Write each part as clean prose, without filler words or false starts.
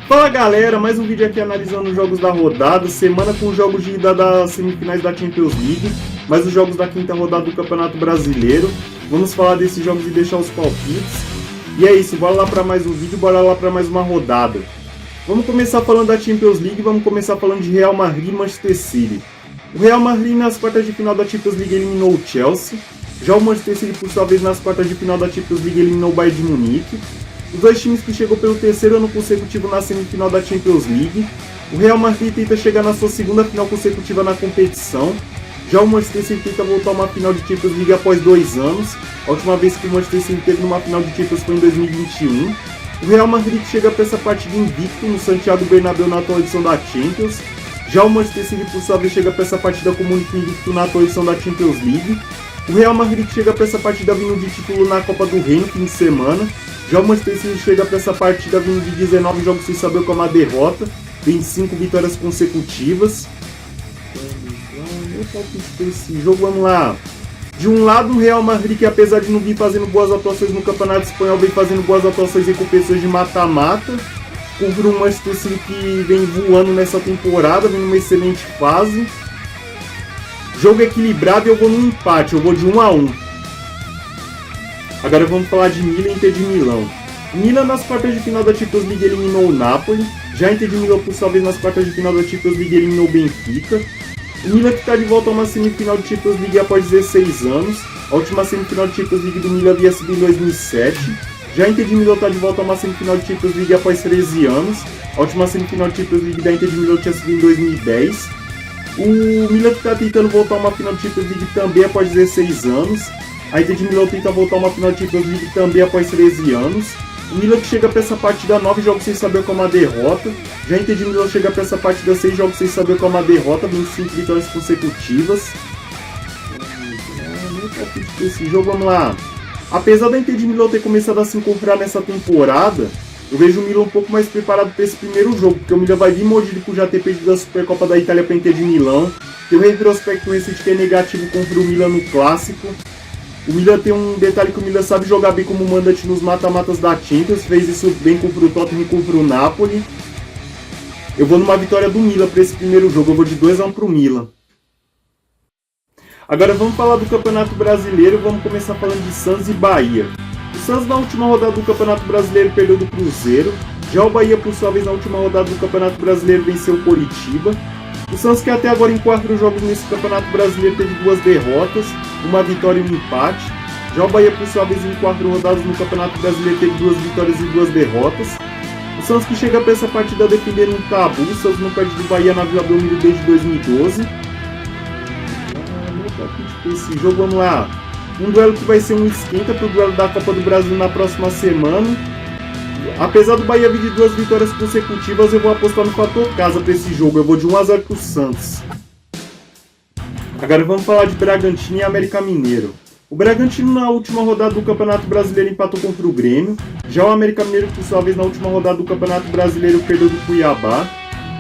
Fala galera, mais um vídeo aqui analisando os jogos da rodada, semana com os jogos de ida das semifinais da Champions League, mais os jogos da quinta rodada do Campeonato Brasileiro. Vamos falar desses jogos e deixar os palpites. E é isso, bora lá para mais um vídeo, bora lá para mais uma rodada. Vamos começar falando da Champions League, vamos começar falando de Real Madrid e Manchester City. O Real Madrid nas quartas de final da Champions League eliminou o Chelsea, já o Manchester City por sua vez nas quartas de final da Champions League eliminou o Bayern de Munique. Os dois times que chegou pelo terceiro ano consecutivo na semifinal da Champions League. O Real Madrid tenta chegar na sua segunda final consecutiva na competição. Já o Manchester City tenta voltar a uma final de Champions League após 2 anos. A última vez que o Manchester City teve numa final de Champions foi em 2021. O Real Madrid chega para essa partida invicto no Santiago Bernabéu na atual edição da Champions. Já o Manchester City por sua vez chega para essa partida como único invicto na atual edição da Champions League. O Real Madrid chega para essa partida vindo de título na Copa do Rei no fim de semana. Já o Manchester City chega para essa partida vindo de 19 jogos sem saber qual é uma derrota, tem 5 vitórias consecutivas. Esse jogo, vamos lá. De um lado, o Real Madrid, que apesar de não vir fazendo boas atuações no Campeonato Espanhol, vem fazendo boas atuações em competições de mata-mata. Contra um Manchester City que vem voando nessa temporada, vem numa excelente fase. Jogo equilibrado e eu vou no empate, eu vou de 1-1. Agora vamos falar de Milan e Inter de Milão. Milan nas quartas de final da Champions League eliminou o Napoli. Já Inter de Milão por sua vez nas quartas de final da Champions League eliminou o Benfica. O Milan que está de volta a uma semifinal de Champions League após 16 anos. A última semifinal de Champions League do Milan havia sido em 2007. Já a Inter de Milão está de volta a uma semifinal de Champions League após 13 anos. A última semifinal de Champions League da Inter de Milão tinha sido em 2010. O Milan que está tentando voltar a uma final de Champions League também após 16 anos. A Inter de Milão tenta voltar a uma final de Champions League também após 13 anos. O Milan que chega para essa partida 9 jogos sem saber qual é uma derrota. Já a Inter de Milão chega para essa partida 6 jogos sem saber qual é uma derrota, 25 vitórias consecutivas. Esse jogo, vamos lá. Apesar da Inter de Milão ter começado a se encontrar nessa temporada, eu vejo o Milan um pouco mais preparado para esse primeiro jogo, porque o Milan vai vir mordido por já ter perdido a Supercopa da Itália para a Inter de Milão. Tem um retrospecto recente que é negativo contra o Milan no Clássico. O Milan tem um detalhe que o Milan sabe jogar bem como mandante nos mata-matas da Champions, fez isso bem contra o Tottenham e contra o Napoli. Eu vou numa vitória do Milan para esse primeiro jogo, eu vou de 2-1 para o Milan. Agora vamos falar do Campeonato Brasileiro, vamos começar falando de Santos e Bahia. O Santos na última rodada do Campeonato Brasileiro perdeu do Cruzeiro, já o Bahia por sua vez na última rodada do Campeonato Brasileiro venceu o Coritiba. O Santos que até agora em 4 jogos nesse Campeonato Brasileiro teve 2 derrotas, uma vitória e um empate. Já o Bahia por sua vez em 4 rodadas no Campeonato Brasileiro teve 2 vitórias e 2 derrotas. O Santos que chega para essa partida defendendo um tabu, o Santos não perde do Bahia na Vila Belmiro desde 2012. Esse jogo, vamos lá. Um duelo que vai ser um esquenta para o duelo da Copa do Brasil na próxima semana. Apesar do Bahia vir de 2 vitórias consecutivas, eu vou apostar no fator casa para esse jogo. Eu vou de 1-0 para o Santos. Agora vamos falar de Bragantino e América Mineiro. O Bragantino na última rodada do Campeonato Brasileiro empatou contra o Grêmio. Já o América Mineiro, por sua vez, na última rodada do Campeonato Brasileiro perdeu do Cuiabá.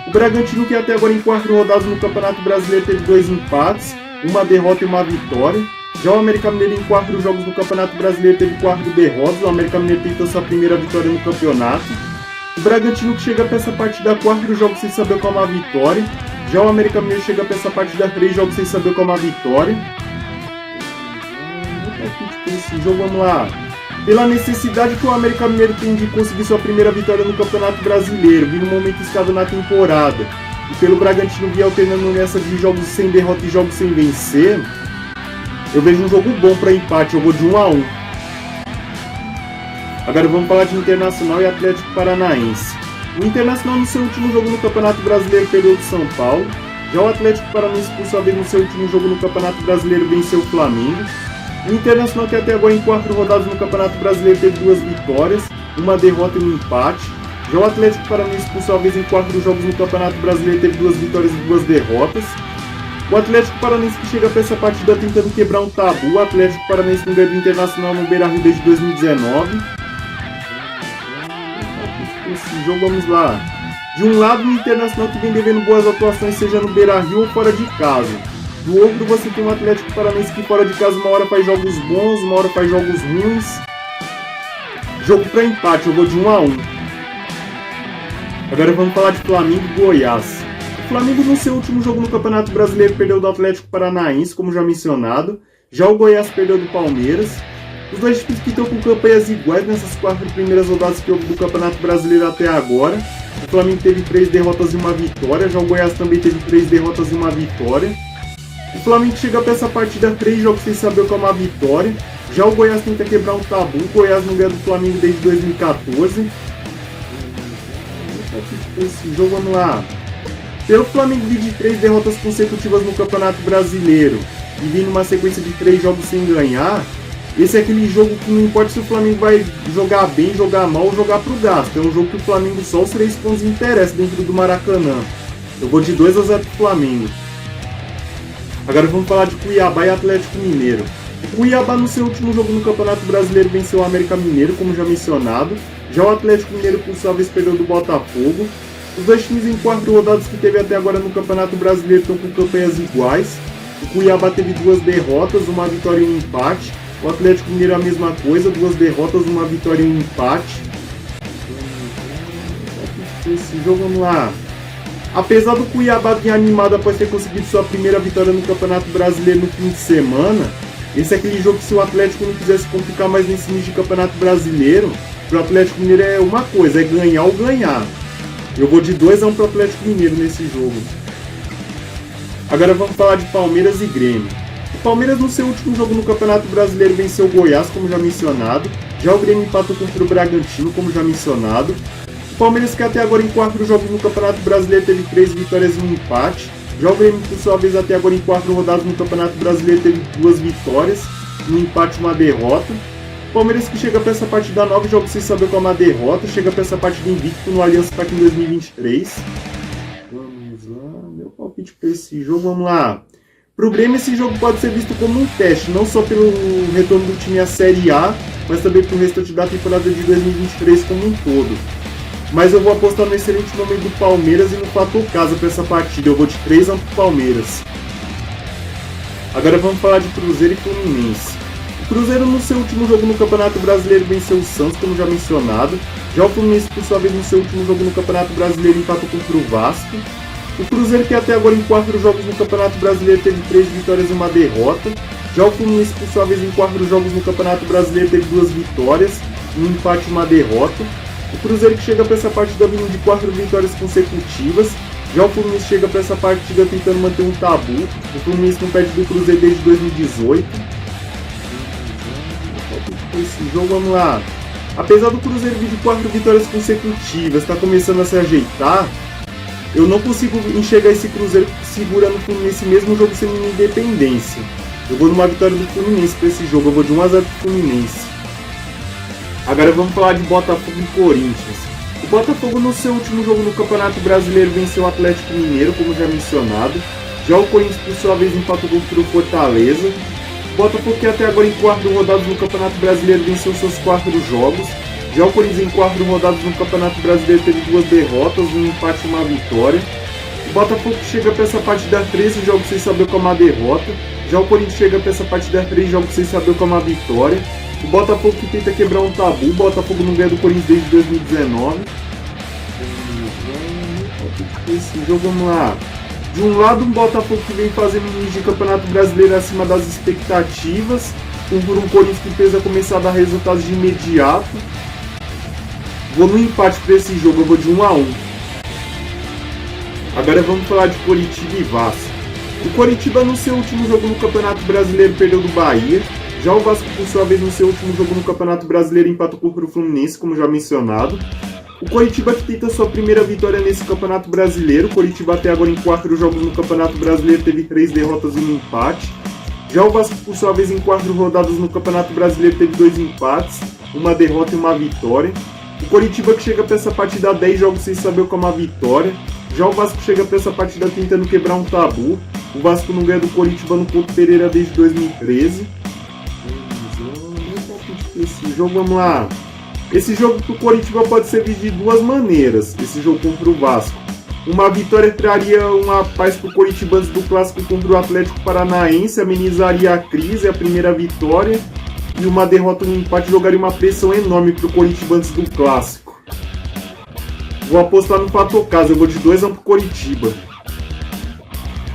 O Bragantino que até agora em 4 rodadas no Campeonato Brasileiro teve 2 empates, uma derrota e uma vitória. Já o América Mineiro em 4 jogos no Campeonato Brasileiro teve 4 derrotas, o América Mineiro tentou sua primeira vitória no campeonato. O Bragantino que chega para essa partida 4 jogos sem saber qual é uma vitória. Já o América Mineiro chega para essa partida 3 jogos sem saber qual é uma vitória. Esse jogo, vamos lá. Pela necessidade que o América Mineiro tem de conseguir sua primeira vitória no Campeonato Brasileiro, vindo um momento escado na temporada, e pelo Bragantino vir alternando nessa de jogos sem derrota e jogos sem vencer, eu vejo um jogo bom para empate, eu vou de 1-1. Agora vamos falar de Internacional e Atlético Paranaense. O Internacional no seu último jogo no Campeonato Brasileiro perdeu do São Paulo. Já o Atlético Paranaense por sua vez no seu último jogo no Campeonato Brasileiro venceu o Flamengo. O Internacional que até agora em 4 rodadas no Campeonato Brasileiro teve 2 vitórias, uma derrota e um empate. Já o Atlético Paranaense por sua vez em 4 jogos no Campeonato Brasileiro teve 2 vitórias e 2 derrotas. O Atlético Paranaense que chega para essa partida tentando quebrar um tabu. O Atlético Paranaense não ganha do Internacional no Beira-Rio desde 2019. Esse jogo, vamos lá. De um lado, o Internacional que vem devendo boas atuações, seja no Beira-Rio ou fora de casa. Do outro, você tem um Atlético Paranaense que fora de casa uma hora faz jogos bons, uma hora faz jogos ruins. Jogo para empate, eu vou de 1-1. Agora vamos falar de Flamengo e Goiás. O Flamengo no seu último jogo no Campeonato Brasileiro perdeu do Atlético Paranaense, como já mencionado. Já o Goiás perdeu do Palmeiras. Os dois times que estão com campanhas iguais nessas 4 primeiras rodadas que houve do Campeonato Brasileiro até agora. O Flamengo teve 3 derrotas e uma vitória, já o Goiás também teve 3 derrotas e uma vitória. O Flamengo chega para essa partida 3 jogos sem saber o que é uma vitória. Já o Goiás tenta quebrar um tabu, o Goiás não ganha do Flamengo desde 2014. Esse jogo, vamos lá. Pelo Flamengo vir de 3 derrotas consecutivas no Campeonato Brasileiro e vir numa sequência de 3 jogos sem ganhar, esse é aquele jogo que não importa se o Flamengo vai jogar bem, jogar mal ou jogar pro gasto. É um jogo que o Flamengo só os 3 pontos interessa dentro do Maracanã. Eu vou de 2-0 pro Flamengo. Agora vamos falar de Cuiabá e Atlético Mineiro. O Cuiabá no seu último jogo no Campeonato Brasileiro venceu o América Mineiro, como já mencionado. Já o Atlético Mineiro, por sua vez, perdeu do Botafogo. Os dois times em 4 rodadas que teve até agora no Campeonato Brasileiro estão com campanhas iguais. O Cuiabá teve 2 derrotas, uma vitória e um empate. O Atlético Mineiro a mesma coisa, 2 derrotas, uma vitória e um empate. Esse jogo, vamos lá. Apesar do Cuiabá vir animado após ter conseguido sua primeira vitória no Campeonato Brasileiro no fim de semana, esse é aquele jogo que se o Atlético não quisesse complicar mais nesse início de Campeonato Brasileiro, pro Atlético Mineiro é uma coisa, é ganhar ou ganhar. Eu vou de 2-1 pro Atlético Mineiro nesse jogo. Agora vamos falar de Palmeiras e Grêmio. O Palmeiras no seu último jogo no Campeonato Brasileiro venceu o Goiás, como já mencionado. Já o Grêmio empatou contra o Bragantino, como já mencionado. O Palmeiras, que até agora em 4 jogos no Campeonato Brasileiro teve 3 vitórias e um empate. Já o Grêmio, por sua vez, até agora em 4 rodadas no Campeonato Brasileiro teve 2 vitórias, um empate e uma derrota. O Palmeiras, que chega para essa partida 9 jogos sem saber qual é uma derrota, chega para essa partida invicto no Allianz Parque em 2023. Vamos lá, meu palpite para esse jogo, vamos lá. Para o Grêmio, esse jogo pode ser visto como um teste, não só pelo retorno do time à Série A, mas também para o restante da temporada de 2023 como um todo. Mas eu vou apostar no excelente momento do Palmeiras e no fator casa para essa partida. Eu vou de 3-1 pro Palmeiras. Agora vamos falar de Cruzeiro e Fluminense. O Cruzeiro no seu último jogo no Campeonato Brasileiro venceu o Santos, como já mencionado. Já o Fluminense, por sua vez, no seu último jogo no Campeonato Brasileiro empatou contra o Vasco. O Cruzeiro, que até agora em 4 jogos no Campeonato Brasileiro teve 3 vitórias e uma derrota. Já o Fluminense, por sua vez, em 4 jogos no Campeonato Brasileiro teve 2 vitórias, um empate e uma derrota. O Cruzeiro, que chega para essa partida vindo de 4 vitórias consecutivas. Já o Fluminense chega para essa partida tentando manter um tabu. O Fluminense não perde do Cruzeiro desde 2018. Esse jogo, vamos lá. Apesar do Cruzeiro vir de 4 vitórias consecutivas, está começando a se ajeitar, eu não consigo enxergar esse Cruzeiro segurando o Fluminense mesmo jogo sem nenhuma independência. Eu vou numa vitória do Fluminense para esse jogo, eu vou de 1-0 pro Fluminense. Agora vamos falar de Botafogo e Corinthians. O Botafogo no seu último jogo no Campeonato Brasileiro venceu o Atlético Mineiro, como já mencionado. Já o Corinthians, por sua vez, empatou contra o Fortaleza. O Botafogo, que até agora em 4 rodadas no Campeonato Brasileiro venceu seus 4 jogos. Já o Corinthians em 4 rodadas no Campeonato Brasileiro teve 2 derrotas, um empate e uma vitória. O Botafogo chega para essa partida 13 jogos sem saber qual é uma derrota. Já o Corinthians chega para essa partida 3 jogos sem saber qual é uma vitória. O Botafogo, que tenta quebrar um tabu. O Botafogo não ganha do Corinthians desde 2019. Esse jogo, vamos lá. De um lado, um Botafogo que vem fazendo um início de Campeonato Brasileiro acima das expectativas, por um Corinthians que precisa começar a dar resultados de imediato. Vou no empate para esse jogo, eu vou de 1-1. Agora vamos falar de Coritiba e Vasco. O Coritiba no seu último jogo no Campeonato Brasileiro perdeu do Bahia. Já o Vasco, por sua vez, no seu último jogo no Campeonato Brasileiro empatou contra o Fluminense, como já mencionado. O Coritiba, que tenta sua primeira vitória nesse Campeonato Brasileiro. O Coritiba até agora em 4 jogos no Campeonato Brasileiro teve 3 derrotas e um empate. Já o Vasco, por sua vez, em 4 rodadas no Campeonato Brasileiro teve 2 empates, uma derrota e uma vitória. O Coritiba, que chega para essa partida 10 jogos sem saber como a vitória. Já o Vasco chega para essa partida tentando quebrar um tabu. O Vasco não ganha do Coritiba no Couto Pereira desde 2013. Esse jogo, vamos lá. Esse jogo pro Coritiba pode ser visto de 2 maneiras. Esse jogo contra o Vasco. Uma vitória traria uma paz pro Coritiba antes do clássico contra o Atlético Paranaense, amenizaria a crise, a primeira vitória. E uma derrota, um empate, jogaria uma pressão enorme pro Coritiba antes do clássico. Vou apostar no fator casa, eu vou de 2-1 pro Coritiba.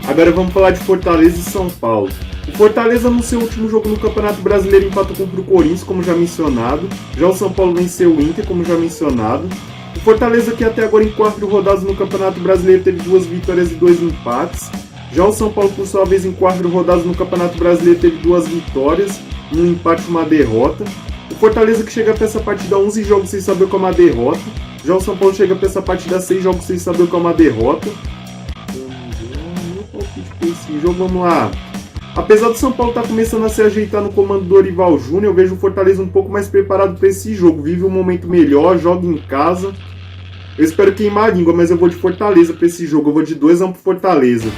Agora vamos falar de Fortaleza e São Paulo. O Fortaleza no seu último jogo no Campeonato Brasileiro empatou contra o Corinthians, como já mencionado. Já o São Paulo venceu o Inter, como já mencionado. O Fortaleza, que até agora em 4 rodadas no Campeonato Brasileiro teve 2 vitórias e 2 empates. Já o São Paulo, por sua vez, em 4 rodadas no Campeonato Brasileiro teve 2 vitórias, um empate e uma derrota. O Fortaleza que chega para essa partida 11 jogos sem saber o que é uma derrota. Já o São Paulo chega para essa partida 6 jogos sem saber o que é uma derrota. Esse jogo, vamos lá. Apesar do São Paulo estar começando a se ajeitar no comando do Dorival Júnior, eu vejo o Fortaleza um pouco mais preparado para esse jogo. Vive um momento melhor, joga em casa. Eu espero queimar a língua, mas eu vou de Fortaleza para esse jogo. Eu vou de 2-1 pro Fortaleza.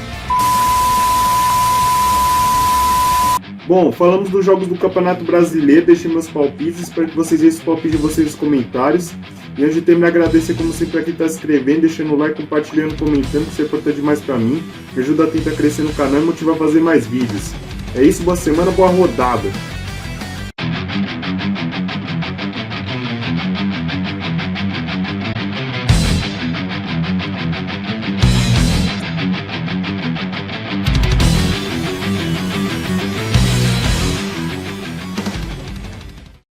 Bom, falamos dos jogos do Campeonato Brasileiro. Deixem meus palpites. Espero que vocês vejam os palpites de vocês nos comentários. E antes de terminar, agradecer como sempre a quem está se inscrevendo, deixando o like, compartilhando, comentando, que isso é importante demais para mim. Me ajuda a tentar crescer no canal e motivar a fazer mais vídeos. É isso, boa semana, boa rodada!